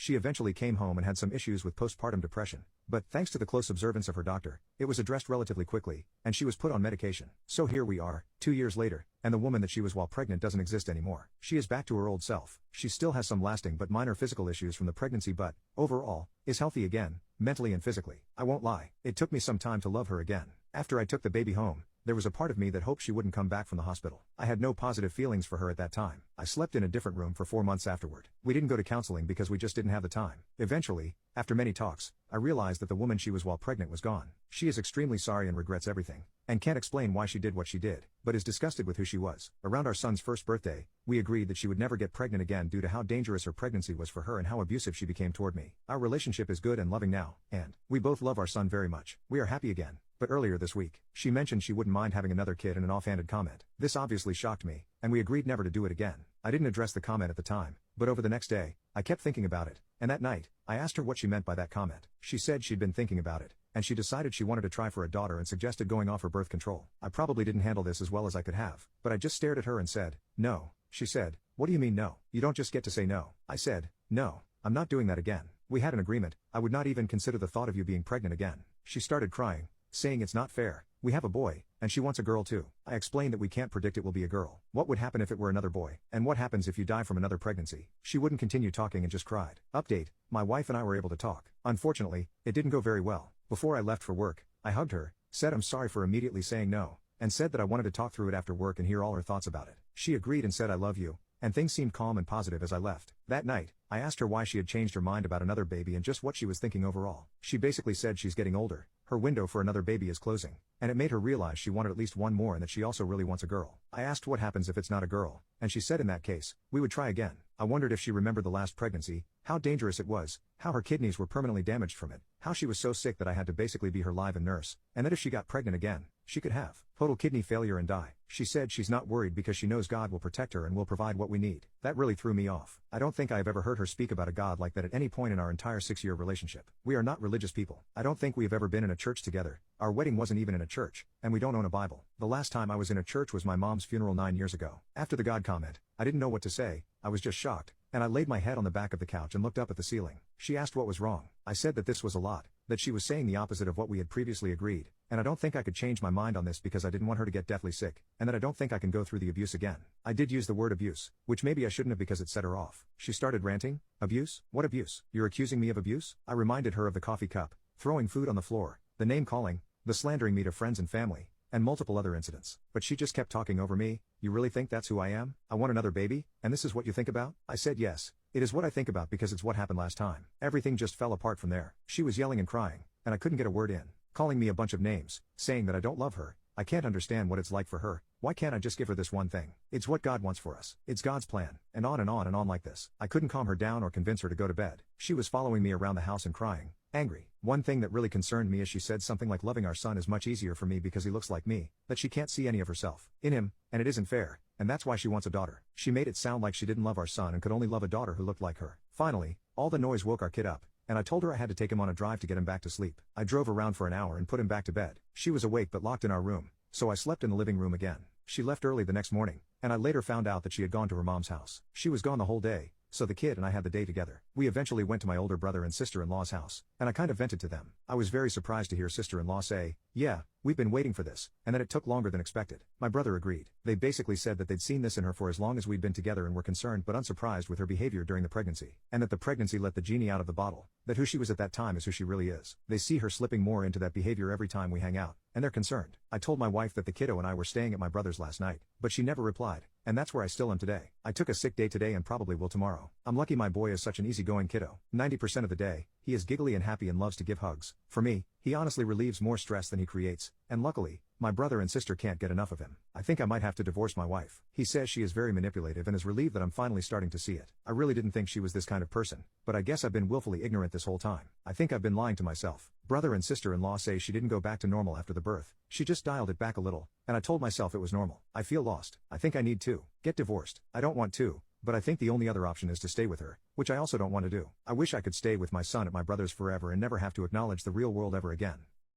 She eventually came home and had some issues with postpartum depression, but thanks to the close observance of her doctor, it was addressed relatively quickly, and she was put on medication. So here we are, 2 years later, and the woman that she was while pregnant doesn't exist anymore. She is back to her old self. She still has some lasting but minor physical issues from the pregnancy, but, overall, is healthy again, mentally and physically. I won't lie, it took me some time to love her again. After I took the baby home, there was a part of me that hoped she wouldn't come back from the hospital. I had no positive feelings for her at that time. I slept in a different room for 4 months afterward. We didn't go to counseling because we just didn't have the time. Eventually, after many talks, I realized that the woman she was while pregnant was gone. She is extremely sorry and regrets everything, and can't explain why she did what she did, but is disgusted with who she was. Around our son's first birthday, we agreed that she would never get pregnant again due to how dangerous her pregnancy was for her and how abusive she became toward me. Our relationship is good and loving now, and we both love our son very much. We are happy again. But earlier this week, she mentioned she wouldn't mind having another kid in an offhanded comment. This obviously shocked me, and we agreed never to do it again. I didn't address the comment at the time, but over the next day, I kept thinking about it, and that night, I asked her what she meant by that comment. She said she'd been thinking about it, and she decided she wanted to try for a daughter and suggested going off her birth control. I probably didn't handle this as well as I could have, but I just stared at her and said, "No." She said, "What do you mean no? You don't just get to say no." I said, "No, I'm not doing that again. We had an agreement, I would not even consider the thought of you being pregnant again." She started crying, saying it's not fair. We have a boy, and she wants a girl too. I explained that we can't predict it will be a girl. What would happen if it were another boy? And what happens if you die from another pregnancy? She wouldn't continue talking and just cried. Update, my wife and I were able to talk. Unfortunately, it didn't go very well. Before I left for work, I hugged her, said I'm sorry for immediately saying no, and said that I wanted to talk through it after work and hear all her thoughts about it. She agreed and said I love you, and things seemed calm and positive as I left. That night, I asked her why she had changed her mind about another baby and just what she was thinking overall. She basically said she's getting older, her window for another baby is closing, and it made her realize she wanted at least one more and that she also really wants a girl. I asked what happens if it's not a girl, and she said in that case, we would try again. I wondered if she remembered the last pregnancy, how dangerous it was, how her kidneys were permanently damaged from it, how she was so sick that I had to basically be her live-in nurse, and that if she got pregnant again, she could have total kidney failure and die. She said she's not worried because she knows God will protect her and will provide what we need. That really threw me off. I don't think I have ever heard her speak about a God like that at any point in our entire 6-year relationship. We are not religious people. I don't think we have ever been in a church together. Our wedding wasn't even in a church, and we don't own a Bible. The last time I was in a church was my mom's funeral 9 years ago. After the God comment, I didn't know what to say. I was just shocked, and I laid my head on the back of the couch and looked up at the ceiling. She asked what was wrong. I said that this was a lot, that she was saying the opposite of what we had previously agreed, and I don't think I could change my mind on this because I didn't want her to get deathly sick, and that I don't think I can go through the abuse again. I did use the word abuse, which maybe I shouldn't have because it set her off. She started ranting. Abuse? What abuse? You're accusing me of abuse? I reminded her of the coffee cup, throwing food on the floor, the name calling, the slandering me to friends and family, and multiple other incidents. But she just kept talking over me. You really think that's who I am? I want another baby, and this is what you think about? I said yes. It is what I think about because it's what happened last time. Everything just fell apart from there. She was yelling and crying, and I couldn't get a word in, calling me a bunch of names, saying that I don't love her. I can't understand what it's like for her. Why can't I just give her this one thing? It's what God wants for us. It's God's plan, and on and on and on like this. I couldn't calm her down or convince her to go to bed. She was following me around the house and crying, angry. One thing that really concerned me is she said something like loving our son is much easier for me because he looks like me, that she can't see any of herself in him, and it isn't fair, and that's why she wants a daughter. She made it sound like she didn't love our son and could only love a daughter who looked like her. Finally, all the noise woke our kid up, and I told her I had to take him on a drive to get him back to sleep. I drove around for an hour and put him back to bed. She was awake but locked in our room, so I slept in the living room again. She left early the next morning, and I later found out that she had gone to her mom's house. She was gone the whole day, so the kid and I had the day together. We eventually went to my older brother and sister-in-law's house, and I kind of vented to them. I was very surprised to hear sister-in-law say, "Yeah, we've been waiting for this," and that it took longer than expected. My brother agreed. They basically said that they'd seen this in her for as long as we'd been together and were concerned but unsurprised with her behavior during the pregnancy, and that the pregnancy let the genie out of the bottle, that who she was at that time is who she really is. They see her slipping more into that behavior every time we hang out, and they're concerned. I told my wife that the kiddo and I were staying at my brother's last night, but she never replied, and that's where I still am today. I took a sick day today and probably will tomorrow. I'm lucky my boy is such an easygoing kiddo. 90% of the day, he is giggly and happy and loves to give hugs. For me, he honestly relieves more stress than he creates, and luckily, my brother and sister can't get enough of him. I think I might have to divorce my wife. He says she is very manipulative and is relieved that I'm finally starting to see it. I really didn't think she was this kind of person, but I guess I've been willfully ignorant this whole time. I think I've been lying to myself. Brother and sister-in-law say she didn't go back to normal after the birth. She just dialed it back a little, and I told myself it was normal. I feel lost. I think I need to get divorced. I don't want to, but I think the only other option is to stay with her, which I also don't want to do. I wish I could stay with my son at my brother's forever and never have to acknowledge the real world ever again.